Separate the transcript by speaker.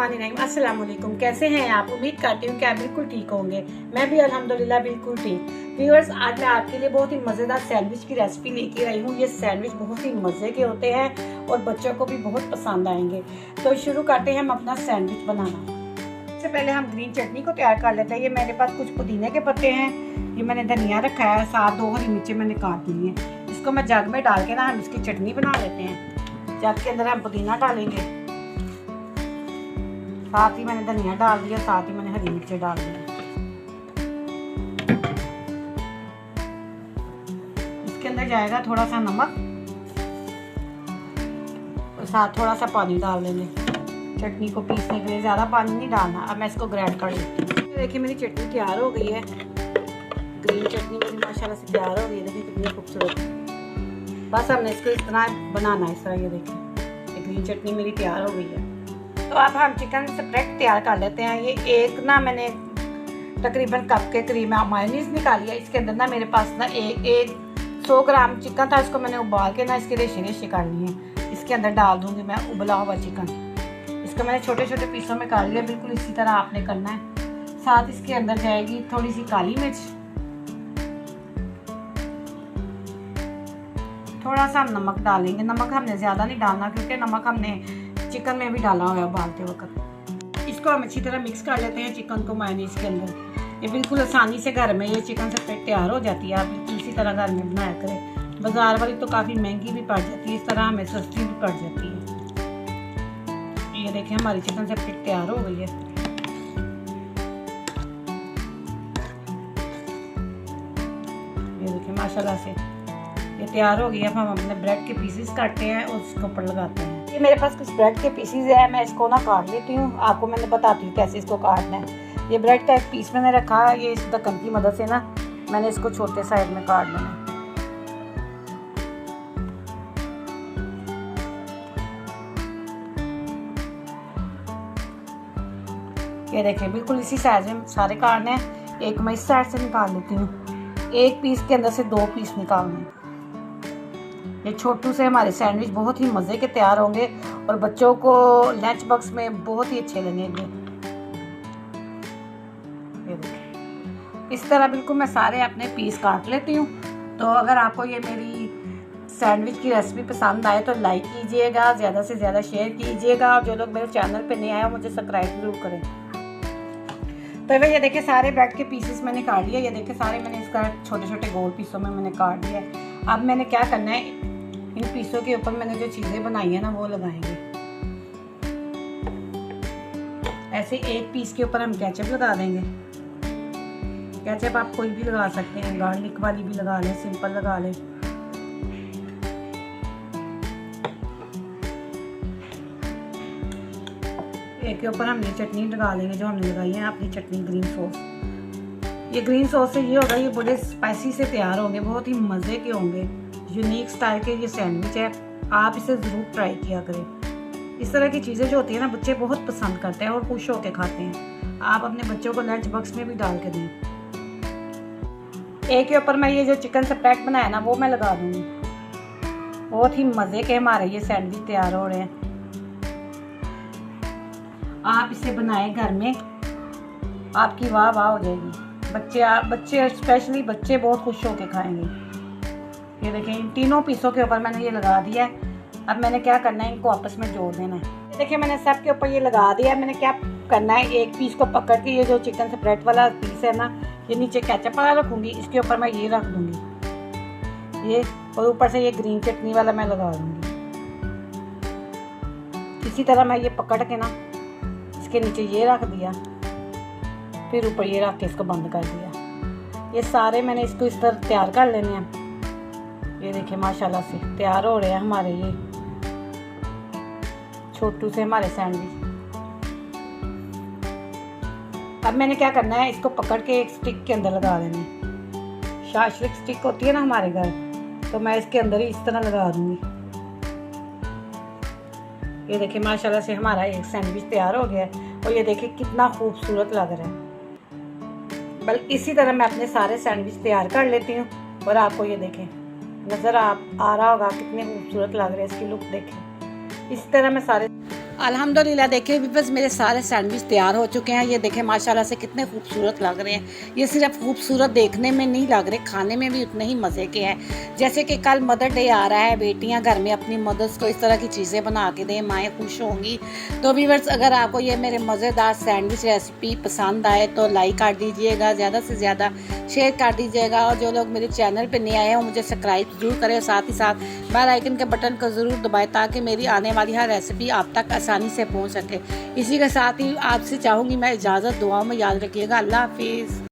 Speaker 1: बिस्मिल्लाहिर्रहमानिर्रहीम। अस्सलाम वालेकुम। कैसे हैं आप? उम्मीद करती हूँ कि आप बिल्कुल ठीक होंगे। मैं भी अल्हम्दुलिल्लाह बिल्कुल ठीक। व्यूअर्स, आज मैं आपके लिए बहुत ही मज़ेदार सैंडविच की रेसिपी लेके आई हूँ। ये सैंडविच बहुत ही मज़े के होते हैं और बच्चों को भी बहुत पसंद आएंगे। तो शुरू करते हैं हम अपना सैंडविच बनाना। सबसे पहले हम ग्रीन चटनी को तैयार कर लेते हैं। ये मेरे पास कुछ पुदीने के पत्ते हैं, ये मैंने धनिया रखा है, साथ 2 हरी मिर्चें मैंने काट ली हैं। इसको मैं जग में डाल के ना हम इसकी चटनी बना लेते हैं। जग के अंदर हम पुदीना डालेंगे, साथ ही मैंने धनिया डाल दिया, साथ ही मैंने हरी मिर्चें डाल दी। इसके अंदर जाएगा थोड़ा सा नमक और साथ थोड़ा सा पानी डाल देंगे चटनी को पीसने के लिए। ज़्यादा पानी नहीं डालना। अब मैं इसको ग्राइंड कर लेती हूँ। देखिए मेरी चटनी तैयार हो गई है। ग्रीन चटनी मेरी माशाल्लाह से तैयार हो गई है। देखिए कितनी खूबसूरत। बस हमने इसको इस तरह बनाना है, इस तरह। ये देखिए ग्रीन चटनी मेरी तैयार हो गई है। तो अब हम चिकन स्प्रेड तैयार कर लेते हैं। ये एक ना मैंने तकरीबन कप के करीब मायोनीज निकाली है। इसके अंदर ना मेरे पास ना एक 100 ग्राम चिकन था, इसको मैंने उबाल के ना इसके रेशे रेशे कर लिए हैं। इसके अंदर डाल दूंगी मैं उबला हुआ चिकन। इसको मैंने छोटे छोटे पीसों में काट लिया। बिल्कुल इसी तरह आपने करना है। साथ इसके अंदर जाएगी थोड़ी सी काली मिर्च, थोड़ा सा हम नमक डालेंगे। नमक हमने ज़्यादा नहीं डालना क्योंकि नमक हमने चिकन में भी डाला हुआ है उबालते वक्त। इसको हम अच्छी तरह मिक्स कर लेते हैं चिकन को मायोनीज के अंदर। ये बिल्कुल आसानी से घर में ये चिकन स्प्रेड तैयार हो जाती है। आप बिल्कुल इसी तरह घर में बनाया करें। बाजार वाली तो काफ़ी महंगी भी पड़ जाती है, इस तरह हमें सस्ती भी पड़ जाती है। ये देखिए हमारी चिकन स्प्रेड तैयार हो गई है। ये देखिए माशाल्लाह से ये तैयार हो गई है। अब हम अपने ब्रेड के पीसेस काटते हैं और उसके ऊपर लगाते हैं। ये मेरे पास कुछ ब्रेड के पीसेस है, मैं इसको ना काट लेती हूँ। आपको मैंने बताती हूँ कैसे इसको काटना है। ये ब्रेड का एक पीस मैंने रखा है। ये इस ढक्कन की मदद से ना मैंने इसको छोटे साइड में काट लेना है। ये देखिए बिल्कुल इसी साइज में सारे काटने हैं। एक मैं इस साइड से निकाल लेती हूँ। एक पीस के अंदर से 2 पीस निकालने हैं। ये छोटू से हमारे सैंडविच बहुत ही मज़े के तैयार होंगे और बच्चों को लंच बॉक्स में बहुत ही अच्छे लगेंगे। ये देखिए इस तरह बिल्कुल मैं सारे अपने पीस काट लेती हूँ। तो अगर आपको ये मेरी सैंडविच की रेसिपी पसंद आए तो लाइक कीजिएगा, ज़्यादा से ज़्यादा शेयर कीजिएगा और जो लोग मेरे चैनल पे नए आए मुझे सब्सक्राइब जरूर करें। तो ये देखिए सारे ब्रेड के पीसेस मैंने काट लिए। ये देखिए सारे मैंने इसका छोटे छोटे गोल पीसों में मैंने काट लिया है। अब मैंने क्या करना है, इन पीसों के ऊपर मैंने जो चीज़ें बनाई है ना वो लगाएंगे। ऐसे एक पीस के ऊपर हम केचप लगा देंगे। केचप आप कोई भी लगा सकते हैं, गार्लिक वाली भी लगा लें, सिंपल लगा लें। एक के ऊपर हम ये चटनी लगा देंगे जो हमने लगाई है अपनी चटनी, ग्रीन सॉस। ये ग्रीन सॉस से ये होगा, ये बड़े स्पाइसी से तैयार होंगे, बहुत ही मज़े के होंगे। यूनिक स्टाइल के ये सैंडविच है, आप इसे ज़रूर ट्राई किया करें। इस तरह की चीज़ें जो होती है ना बच्चे बहुत पसंद करते हैं और खुश होकर खाते हैं। आप अपने बच्चों को लंच बॉक्स में भी डाल के दें। एक के ऊपर मैं ये जो चिकन स्प्रेड बनाया ना वो मैं लगा दूँगी। बहुत ही मज़े के हमारे ये सैंडविच तैयार हो रहे हैं। आप इसे बनाएं घर में, आपकी वाह वाह हो जाएगी। बच्चे स्पेशली बच्चे बहुत खुश होकर खाएंगे। ये देखें इन तीनों पीसों के ऊपर मैंने ये लगा दिया है। अब मैंने क्या करना है, इनको आपस में जोड़ देना है। ये देखिए मैंने सब के ऊपर ये लगा दिया है। मैंने क्या करना है, एक पीस को पकड़ के ये जो चिकन स्प्रेड वाला पीस है ना, ये नीचे केचप वाला रखूँगी, इसके ऊपर मैं ये रख दूँगी ये, और ऊपर से ये ग्रीन चटनी वाला मैं लगा दूँगी। इसी तरह मैं ये पकड़ के ना इसके नीचे ये रख दिया, फिर ऊपर ये रख के इसको बंद कर दिया। ये सारे मैंने इसको इस तरह तैयार कर लेने हैं। ये देखिए माशाल्लाह से तैयार हो रहे हैं हमारे ये छोटू से हमारे सैंडविच। अब मैंने क्या करना है, इसको पकड़ के एक स्टिक के अंदर लगा देना है। शाशलिक स्टिक होती है ना हमारे घर, तो मैं इसके अंदर ही इस तरह लगा दूंगी। ये देखिए माशाल्लाह से हमारा एक सैंडविच तैयार हो गया है और ये देखिए कितना खूबसूरत लग रहा है। बल्कि इसी तरह मैं अपने सारे सैंडविच तैयार कर लेती हूँ और आपको ये देखें नज़र आ रहा होगा कितने खूबसूरत लग रहे हैं। इसकी लुक देखें। इस तरह मैं सारे अल्हम्दुलिल्लाह देखिए बस मेरे सारे सैंडविच तैयार हो चुके हैं। ये देखें माशाल्लाह से कितने खूबसूरत लग रहे हैं। ये सिर्फ खूबसूरत देखने में नहीं लग रहे, खाने में भी उतने ही मज़े के हैं। जैसे कि कल मदर डे आ रहा है, बेटियां घर में अपनी मदर्स को इस तरह की चीज़ें बना के दें, माएँ खुश होंगी। तो व्यूअर्स अगर आपको ये मेरे मज़ेदार सैंडविच रेसिपी पसंद आए तो लाइक कर दीजिएगा, ज़्यादा से ज़्यादा शेयर कर दीजिएगा, और जो लोग मेरे चैनल पर नए आए हैं वो मुझे सब्सक्राइब ज़रूर करें, और साथ ही साथ बेल आइकन के बटन को ज़रूर दबाएं ताकि मेरी आने वाली हर रेसिपी आप तक आसानी से पहुंच सके। इसी के साथ ही आपसे चाहूँगी मैं इजाज़त, दुआओं में याद रखिएगा। अल्लाह हाफिज़।